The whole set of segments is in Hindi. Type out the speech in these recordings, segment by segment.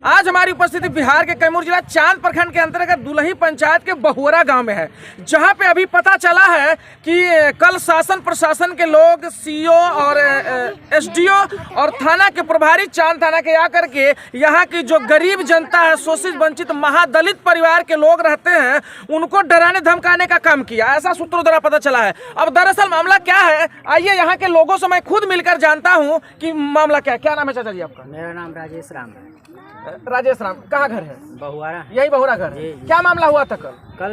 आज हमारी उपस्थिति बिहार के कैमूर जिला चांद प्रखंड के अंतर्गत दुलही पंचायत के बहुअरा गांव में है, जहां पे अभी पता चला है कि कल शासन प्रशासन के लोग सीओ और एसडीओ और थाना के प्रभारी चांद थाना के आकर के यहां की जो गरीब जनता है, शोषित वंचित महादलित परिवार के लोग रहते हैं, उनको डराने धमकाने का काम किया, ऐसा सूत्रों द्वारा पता चला है। अब दरअसल मामला क्या है, आइए यहाँ के लोगों से मैं खुद मिलकर जानता हूँ कि मामला क्या है। क्या नाम है चाचा जी आपका? मेरा नाम राजेश राम है। राजेश राम, कहाँ घर है? बहुआरा। यही बहुरा घर है। क्या मामला हुआ था कल? कल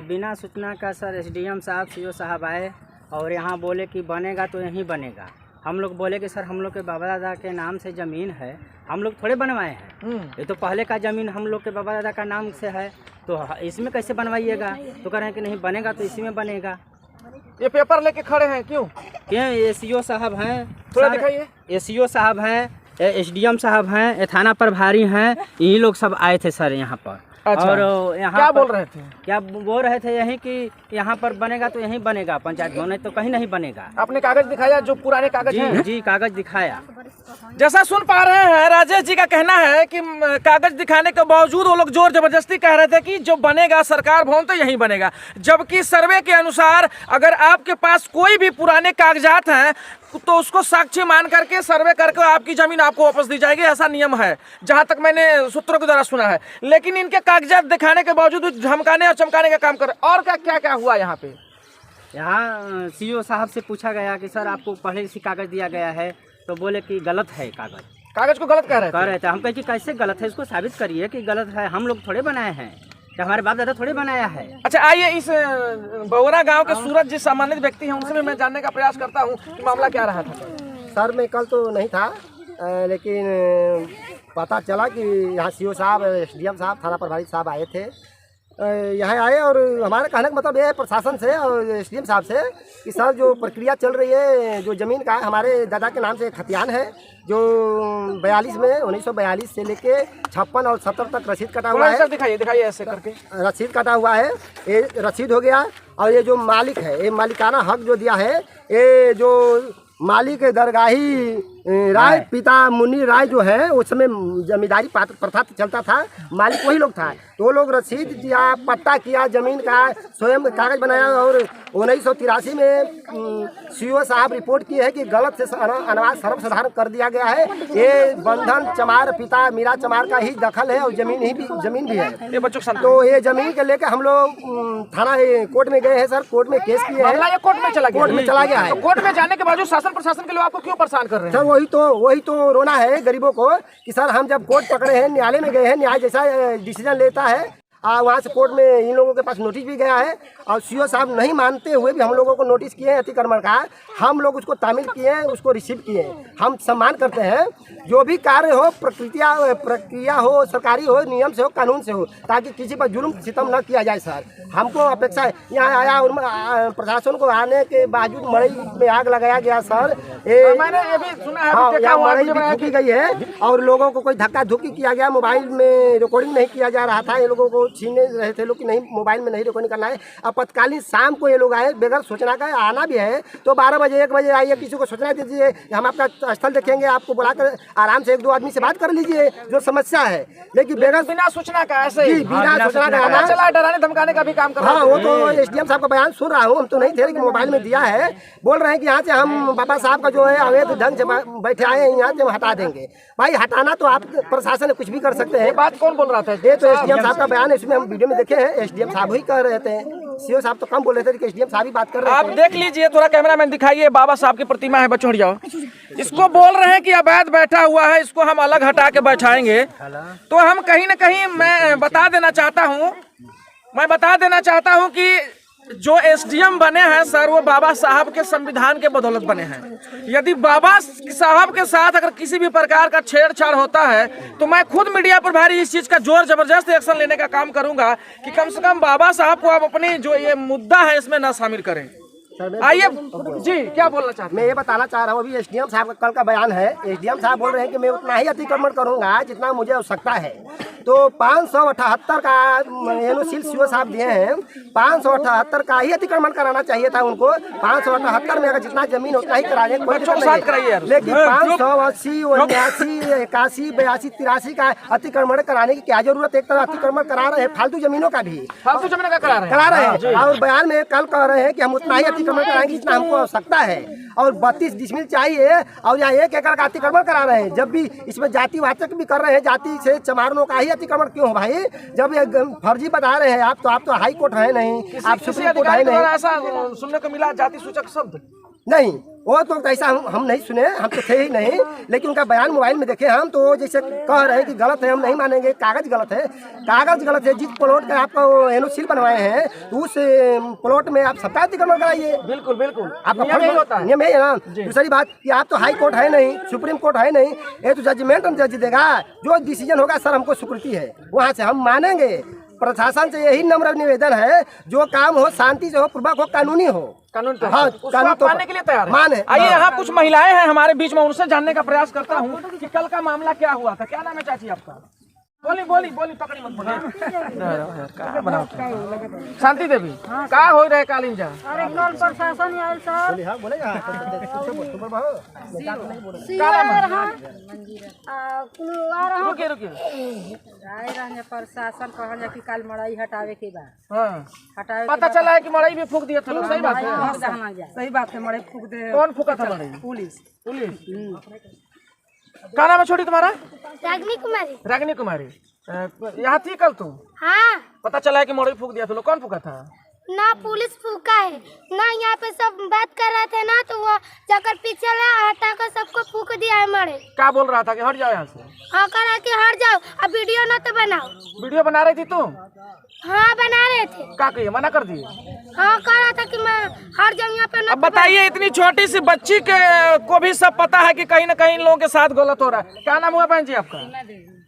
बिना सूचना का सर एसडीएम साहब सीओ साहब आए और यहाँ बोले कि बनेगा तो यहीं बनेगा। हम लोग बोले कि सर हम लोग के बाबा दादा के नाम से ज़मीन है, हम लोग थोड़े बनवाए हैं, ये तो पहले का ज़मीन हम लोग के बाबा दादा का नाम से है, तो इसमें कैसे बनवाइएगा? तो कह रहे हैं कि नहीं बनेगा तो इसी में बनेगा। ये पेपर लेके खड़े हैं क्यों? ये सीओ साहब हैं, थोड़ा दिखाइए। ये सीओ साहब हैं, एसडीएम साहब हैं, थाना प्रभारी हैं, यही लोग सब आए थे सर यहाँ पर। अच्छा। और यहाँ क्या बोल रहे थे? क्या बोल रहे थे? यही कि यहाँ पर बनेगा तो यहीं बनेगा, पंचायत भवन नहीं तो कहीं नहीं बनेगा। आपने कागज दिखाया, जो पुराने कागज हैं? जी कागज दिखाया। जैसा सुन पा रहे हैं, राजेश जी का कहना है कि कागज दिखाने के बावजूद वो लोग जोर जबरदस्ती कह रहे थे कि जो बनेगा सरकार भवन तो यहीं बनेगा, जबकि सर्वे के अनुसार अगर आपके पास कोई भी पुराने कागजात हैं तो उसको साक्षी मान करके सर्वे करके आपकी जमीन आपको वापस दी जाएगी, ऐसा नियम है, जहां तक मैंने सूत्रों के द्वारा सुना है। लेकिन इनके कागजात दिखाने के बावजूद धमकाने और चमकाने का काम कर। और क्या क्या हुआ यहाँ पे? यहाँ सीओ साहब से पूछा गया कि सर आपको पहले से कागज दिया गया है, तो बोले कि गलत है कागज को गलत कह रहे थे। हम कहे कि कैसे गलत है, इसको साबित करिए कि गलत है, हम लोग थोड़े बनाए हैं, क्या हमारे बाप दादा थोड़े बनाया है। अच्छा, आइए इस बहुरा गांव के सूरज जी सम्मानित व्यक्ति हैं, उनसे भी मैं जानने का प्रयास करता हूं कि मामला क्या रहा था। सर मैं कल तो नहीं था, लेकिन पता चला कि यहाँ सीओ साहब, एसडीएम साहब, थाना प्रभारी साहब आए थे। यहाँ आए और हमारे कहने का मतलब ये है प्रशासन से और एसडीएम साहब से कि सर जो प्रक्रिया चल रही है, जो ज़मीन का हमारे दादा के नाम से खतियान है, जो 1942 से लेके 56 और 70 तक रसीद कटा हुआ है। दिखाइए ऐसे करके रसीद कटा हुआ है, ये रसीद हो गया। और ये जो मालिक है, ये मालिकाना हक जो दिया है, ये जो मालिक दरगाही राय पिता मुन्नी राय जो है, उस समय जमींदारी प्रथा चलता था, मालिक वही लोग था, तो वो लोग रसीद दिया, पट्टा किया जमीन का, स्वयं कागज बनाया। और 1983 में सीओ साहब रिपोर्ट की है कि गलत से अनाज सर्वसाधारण कर दिया गया है। ये बंधन चमार पिता मीरा चमार का ही दखल है और जमीन भी है। ये बच्चों तो ये जमीन के लेकर हम लोग थाना कोर्ट में गए हैं सर, कोर्ट में केस किए हैं। कोर्ट में चला गया है। कोर्ट में जाने के बाद शासन प्रशासन के लोग आपको क्यों परेशान कर रहे हैं? वही तो रोना है गरीबों को कि सर हम जब कोर्ट पकड़े हैं, न्यायालय में गए हैं, न्याय जैसा डिसीजन लेता है, वहाँ से कोर्ट में इन लोगों के पास नोटिस भी गया है और सीओ साहब नहीं मानते हुए भी हम लोगों को नोटिस किए हैं अतिक्रमण का। हम लोग उसको तामील किए हैं, उसको रिसीव किए हैं। हम सम्मान करते हैं, जो भी कार्य हो प्रक्रिया हो, सरकारी हो, नियम से हो, कानून से हो, ताकि किसी पर जुल्म सितम न किया जाए। सर हमको अपेक्षा है, यहाँ आया और प्रशासन को आने के बावजूद मड़ई में आग लगाया गया। सर मैंने ये भी सुना है, मड़ई भी फूकी गई है और लोगों को कोई धक्का धुक्की किया गया, मोबाइल में रिकॉर्डिंग नहीं किया जा रहा था, ये लोगों को छीने रहे थे लोग कि नहीं मोबाइल में नहीं रिकॉर्डिंग करना है। आपातकालीन शाम को ये लोग आए, बगैर सूचना का आना भी है तो 12 बजे 1 बजे आइए, किसी को सूचना दीजिए, हम आपका स्थल देखेंगे, आपको बुलाकर आराम से 1-2 आदमी से बात कर लीजिए जो समस्या है। लेकिन बिना सूचना का ऐसे ही बिना सूचना का आना, चला डराने धमकाने का भी काम कर रहा है। हाँ, वो तो एसडीएम साहब का बयान सुन रहा हूँ, हम तो नहीं थे लेकिन मोबाइल में दिया है। बोल रहे हैं कि यहाँ से हम बाबा साहब का जो है अवैध ढंग से बैठे आए हैं, यहाँ से हम हटा देंगे। भाई हटाना तो आप प्रशासन कुछ भी कर सकते हैं। बात कौन बोल रहा था? ये तो एसडीएम साहब का बयान है, इसमें हम वीडियो में देखे हैं, एसडीएम साहब ही कह रहे थे। सीओ साहब तो कम बोल रहे थे कि एसडीएम साहब ही बात कर रहे थे। आप देख लीजिए, थोड़ा कैमरामैन दिखाइए, बाबा साहब की प्रतिमा है, बच्चों हट जाओ। इसको बोल रहे हैं कि अवैध बैठा हुआ है, इसको हम अलग हटा के बैठाएंगे। तो हम कहीं ना कहीं मैं बता देना चाहता हूँ कि जो एसडीएम बने हैं सर, वो बाबा साहब के संविधान के बदौलत बने हैं। यदि बाबा साहब के साथ अगर किसी भी प्रकार का छेड़छाड़ होता है तो मैं खुद मीडिया प्रभारी इस चीज का जोर जबरदस्त एक्शन लेने का काम करूंगा कि कम से कम बाबा साहब को आप अपनी जो ये मुद्दा है इसमें न शामिल करें। आइए जी, क्या बोलना चाहते हैं? मैं ये बताना चाह रहा हूँ, अभी एसडीएम साहब का कल का बयान है। एसडीएम साहब बोल रहे हैं कि मैं उतना ही अतिक्रमण करूंगा जितना मुझे आवश्यकता है। तो 578 का एनओसी सीओ साहब दिए हैं, 578 का ही अतिक्रमण कराना चाहिए था उनको। 578 में अगर जितना जमीन उतना ही कराने कोई दिक्कत नहीं है, लेकिन 580, 79, 81, 82, 83 का अतिक्रमण कराने की क्या जरूरत है? एक तरह अतिक्रमण करा रहे हैं फालतू जमीनों का भी, फालतू जमीन का करा रहे हैं। और बयान में कल कह रहे हैं कि हम उतना ही अतिक्रमण कराएंगे जितना हमको आवश्यकता है, और 32 डिसमिल चाहिए और यहाँ 1 एकड़ का अतिक्रमण करा रहे हैं। जब भी इसमें जातिवाचक भी कर रहे हैं, जाति से चमारों का ही अतिक्रमण क्यों हो भाई? जब ये फर्जी बता रहे हैं आप तो हाई कोर्ट है नहीं, आप सुप्रीम कोर्ट है नहीं। ऐसा सुनने को मिला जाति सूचक शब्द नहीं, वो तो ऐसा हम नहीं सुने, हम तो थे ही नहीं। लेकिन उनका बयान मोबाइल में देखे हम, तो जैसे कह रहे हैं कि गलत है, हम नहीं मानेंगे। कागज गलत है, कागज गलत है। जिस प्लॉट का आपको एनओसी बनवाए हैं उस प्लॉट में आप सबका अतिक्रमण कराइए। बिल्कुल बिल्कुल, आपका फर्ज होता है, नियम है ना। दूसरी बात कि आप तो हाई कोर्ट है नहीं, सुप्रीम कोर्ट है नहीं, ये तो जजमेंट हम जज देगा। जो डिसीजन होगा सर हमको स्वीकृति है, वहाँ से हम मानेंगे। प्रशासन से यही नम्र निवेदन है, जो काम हो शांति से हो, पूर्वक हो, कानूनी हो। कानून तो हाँ, कानून तो मानने के लिए तैयार है। माने। आइए, यहाँ कुछ महिलाएं हैं हमारे बीच में, उनसे जानने का प्रयास करता हूँ कि कल का मामला क्या हुआ था। क्या नाम है चाची आपका? बोली बोली बोली, पकड़ी मत बनाओ। शांति देवी, का हो रहे कालीन जा? अरे कल प्रशासन आयल सर, रुकिए रुकिए। प्रशासन कहल कि कल मड़ई हटावे के बाद हाँ, हटावे पता चला है कि मड़ई भी फूक दिया था लोग। सही बात है, सही बात है, मड़ई फूक दे। कौन फूका था मड़ई? पुलिस। पुलिस। क्या नाम है छोटी तुम्हारा? रागिनी कुमारी। रागिनी कुमारी, यहाँ थी कल तुम? हाँ, पता चला है कि मड़ई फूक दिया था लोग। कौन फूका था? ना पुलिस फूका है ना, यहाँ पे सब बात कर रहे थे ना, तो वो जाकर पीछे हटा कर सबको फूक दिया है मड़ई। क्या बोल रहा था कि हट जाओ यहाँ से? हाँ, कह रहा कि हट जाओ, अब वीडियो ना तो बनाओ। वीडियो बना रही थी तुम? हाँ, बना रहे थे। क्या कहिए, मना कर दिए? हाँ, कह रहा था कि मैं हट जाऊँ यहाँ पे। अब बताइए, इतनी छोटी सी बच्ची के को भी सब पता है कि कहीं न कहीं लोगों के साथ गलत हो रहा है। क्या नाम हुआ बहन जी आपका?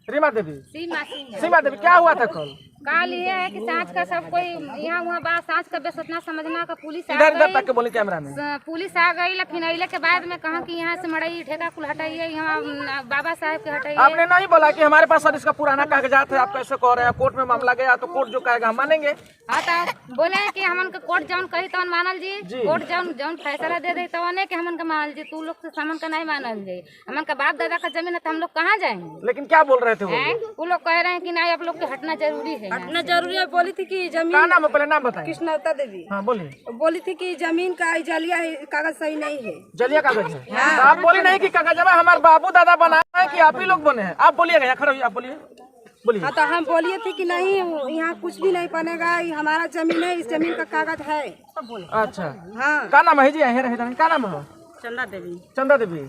रीमा देवी। सीमा देवी, क्या हुआ था कल? काल ये है कि सांच का सब कोई यहाँ हुआ बात, सांच का बेसतना समझना का पुलिस आ इधर गई। तक के बोले कैमरा में। पुलिस आ गई, लेकिन अइले के बाद में कहा कि यहाँ से मड़ई ठेका कुल हटाइए, यहाँ बाबा साहब के हटाइए। आपने नहीं बोला कि हमारे पास सर इसका पुराना कागजात है, आप कैसे कह रहे हैं? कोर्ट में मामला गया तो कोर्ट जो कहेगा हम मानेंगे। हाँ, तो बोले कि हमन के कोर्ट जौन कही तवन मानल जी, कोर्ट जौन फैसला दे दे तवन के हमन का मानल जी। तू लोग से हमन का नहीं मानल जी, हमन का बाप दादा का जमीन है तो हम लोग कहाँ जाएंगे? लेकिन क्या बोल रहे थे वो लोग कह रहे हैं कि नहीं, आप लोग के हटना जरूरी है। हटना जरूरी है। बोली थी कि जमीन, क्या नाम है पहले नाम बताइए। कृष्णवता देवी। हाँ बोलिए। बोली थी कि जमीन का जलिया कागज सही नहीं है। जलिया कागज है? तो आप बोली नहीं कि कागज में हमारे बाबू दादा बनाए हैं कि आप ही लोग बने हैं? आप बोलिएगा, यहाँ खड़े होइए, आप बोलिए बोलिए। हाँ, तो हम बोलिए थे कि नहीं, यहाँ कुछ भी नहीं बनेगा, ये हमारा जमीन है, इस जमीन का कागज है। अच्छा, हाँ। क्या नाम है जी? क्या नाम है? चंदा देवी। चंदा देवी,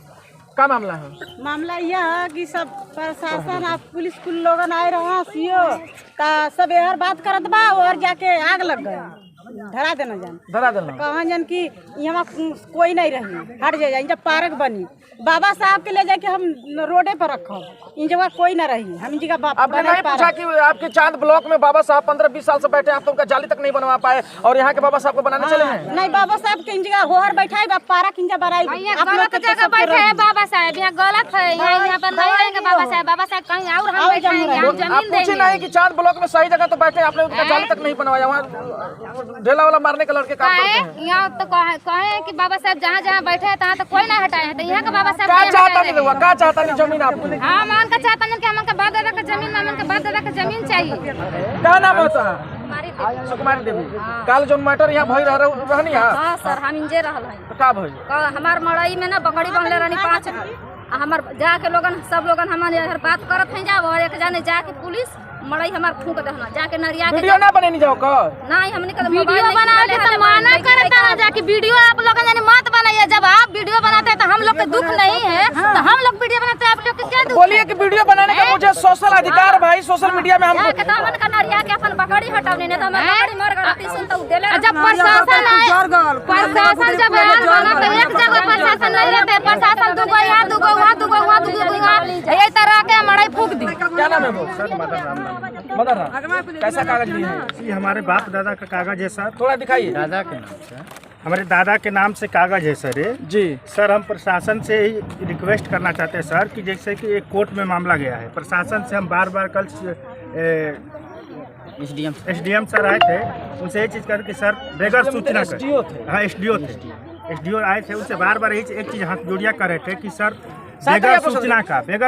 क्या मामला है? मामला यह है कि सब प्रशासन आप पुलिस कुल लोगन आए रहा सीओ का सब यार बात करत बा, और जाके आग लग गए, धरा देना जान, धरा देना। कहा जन की यहाँ कोई नहीं रही, हट जाए। जब पार्क बनी, बाबा साहब के ले जाके हम रोडे पर रखो, इन जगह कोई न रही। हम जी का बाप आपने नहीं पूछा कि आपके चांद ब्लॉक में बाबा साहब 15-20 साल से बैठे, आप तो उनका जाली तक नहीं बनवा पाए और यहाँ के बाबा साहब को बनाने चले हैं? नहीं, बाबा साहब के इन जगह होहर बैठाई, पार्क इन जगह बनाई। आप लोग के जगह बैठे हैं बाबा साहब, यहाँ गलत है। यहाँ पर नहीं रहेंगे बाबा साहब, बाबा साहब कहीं और हम बैठाएंगे, हम आप जमीन पूछे देंगे। नहीं कि चांद ब्लॉक में सही जगह तो बैठे, आपने उनका जाली तक नहीं बनवाया? वहाँ ढेला वाला मारने के लड़के काम करते हैं। यहाँ तो कहे हैं कि बाबा साहब जहाँ जहाँ बैठे हैं तहाँ तो कोई नहीं हटाए हैं, तो यहाँ का बाबा साहब क्या नहीं चाहता हटाए नहीं हैं। हुआ? क्या चाहता नहीं जमीन आपको? हाँ, मान का चाहता नहीं कि हमन का बाप दादा का जमीन, हमन का बाप दादा का जमीन चाहिए। क्या नाम होता है? सुकुमारी देवी। कल जो मैटर यहाँ भई रहनी है? हाँ सर, हम इंजे रहल हैं। तो क्या भई? हमार मड़ई में ना बकरी बनले रहनी 5, हमार जाके लोगन सब लोगन हमारे बात करत हैं, जाओ और एक जाने जाके पुलिस मड़ई हमार फूंक देना, जाके नरिया के वीडियो ना बने नहीं जाओ का? नहीं, हमने कहा वीडियो बनाते तो माना करता है जाके वीडियो आप लोग जाने मत बनाइए। जब आप वीडियो बनाते हैं तो हम लोग के दुख नहीं है, तो हम लोग वीडियो बनाते हैं, आप लोग के क्या दुख? बोलिए कि वीडियो बनाने का मुझे सोशल अधिकार भाई, सोशल मीडिया में हम जाके तो हमन का नरिया के अपन बकरी हटावने ने तो हम बकरी मर गई सुन तो देले। जब प्रशासन आए, प्रशासन जब आयल बना तो एक जगह प्रशासन नहीं रहते, प्रशासन दुगो यहाँ दुगो वहाँ दुगो वहाँ दुगो यही तरह के मड़ई फूंक दी। क्या नाम है वो? मदर राम। कैसा कागज दिए हैं? ये हमारे बाप दादा का कागज है सर। थोड़ा दिखाइए। दादा के नाम से हमारे दादा के नाम से कागज है सर ये। जी सर हम प्रशासन से ही रिक्वेस्ट करना चाहते हैं सर कि जैसे कि एक कोर्ट में मामला गया है, प्रशासन से हम बार बार कल एसडीएम सर आए थे, उनसे ये चीज़ कर कि सर बगैर सूचना कर, हाँ एसडीओ थे, एसडीओ आए थे, उनसे बार बार यही एक चीज़ हाथ जोड़िया कर रहे थे कि सर बगैर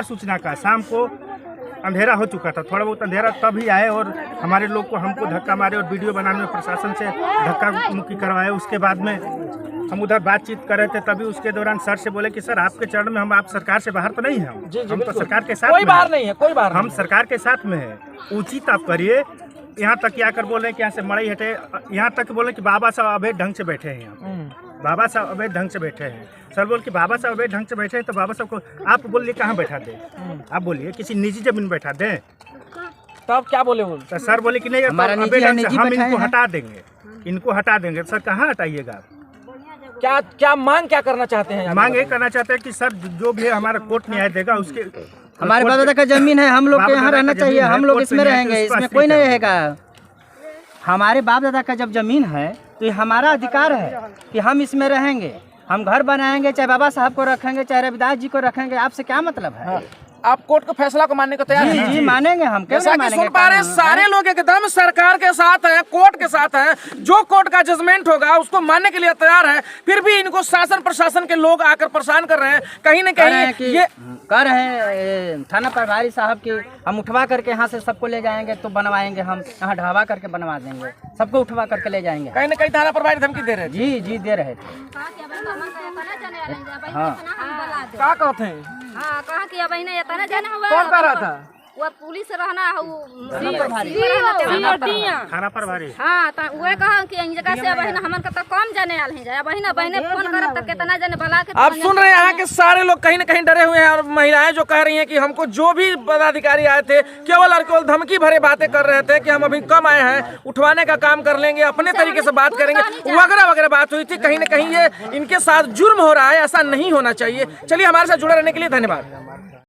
सूचना का शाम को अंधेरा हो चुका था, थोड़ा बहुत अंधेरा तब ही आए और हमारे लोग को हमको धक्का मारे और वीडियो बनाने में प्रशासन से धक्का मुक्की करवाए। उसके बाद में हम उधर बातचीत कर रहे थे, तभी उसके दौरान सर से बोले कि सर आपके चरण में हम, आप सरकार से बाहर तो नहीं है, हम तो सरकार के साथ कोई बाहर नहीं है, कोई बाहर हम सरकार के साथ में है, उचित आप करिए। यहाँ तक क्या कर बोले कि यहाँ से मड़ई हटे, यहाँ तक बोले कि बाबा साहब अवैध ढंग से बैठे हैं, यहाँ बाबा साहब अवैध ढंग से बैठे हैं। सर बोल कि बाबा साहब अवैध ढंग से बैठे हैं तो बाबा साहब को आप बोलिए कहाँ बैठा दें, आप बोलिए किसी निजी जमीन बैठा दें। तब क्या बोले वो? तो सर बोले कि नहीं हम इनको हटा देंगे, इनको हटा देंगे। सर कहाँ हटाइएगा? क्या मांग क्या करना चाहते हैं? मांग ये करना चाहते हैं कि सर जो भी है हमारा कोर्ट न्याय देगा, उसके हमारे बाप दादा का जमीन है, हम लोग को यहाँ रहना चाहिए, हम लोग इसमें रहेंगे, इसमें कोई नहीं रहेगा। हमारे बाप दादा का जब जमीन है तो ये हमारा अधिकार है कि हम इसमें रहेंगे, हम घर बनाएंगे, चाहे बाबा साहब को रखेंगे, चाहे रविदास जी को रखेंगे, आपसे क्या मतलब है? हाँ। आप कोर्ट के फैसला को मानने को तैयार जी, हैं? जी मानेंगे हम, क्यों नहीं मानेंगे? सुन पा रहे हैं, सारे लोग एकदम सरकार के साथ हैं, कोर्ट के साथ हैं, जो कोर्ट का जजमेंट होगा उसको मानने के लिए तैयार है, फिर भी इनको शासन प्रशासन के लोग आकर परेशान कर रहे हैं। कहीं न कहीं ये कर रहे हैं थाना प्रभारी साहब की, हम उठवा करके यहाँ से सबको ले जाएंगे तो बनवाएंगे, हम यहाँ ढाबा करके बनवा देंगे, सबको उठवा करके ले जाएंगे। कहीं न कहीं थाना प्रभारी धमकी दे रहे हैं। जी जी दे रहे थे। हाँ क्या कहते हैं? हाँ कहा कि अब इन्हें इतना जाना हुआ। कौन कर रहा था? वो पुलिस रहना है, थाना प्रभारी। हाँ तो वो कहा कि इन जगह से बहन हमन का तो कम जाने आल है जाए, बहन बहने फोन करब तो कितना जाने भला के। आप सुन रहे हैं यहाँ के सारे लोग कहीं न कहीं डरे हुए हैं, और महिलाएं जो कह रही हैं कि हमको जो भी पदाधिकारी आए थे केवल और केवल धमकी भरे बातें कर रहे थे कि हम अभी कम आए हैं, उठवाने का काम कर लेंगे, अपने तरीके से बात करेंगे, वगैरह वगैरह बात हुई थी। कहीं न कहीं ये इनके साथ जुर्म हो रहा है, ऐसा नहीं होना चाहिए। चलिए हमारे साथ जुड़े रहने के लिए धन्यवाद।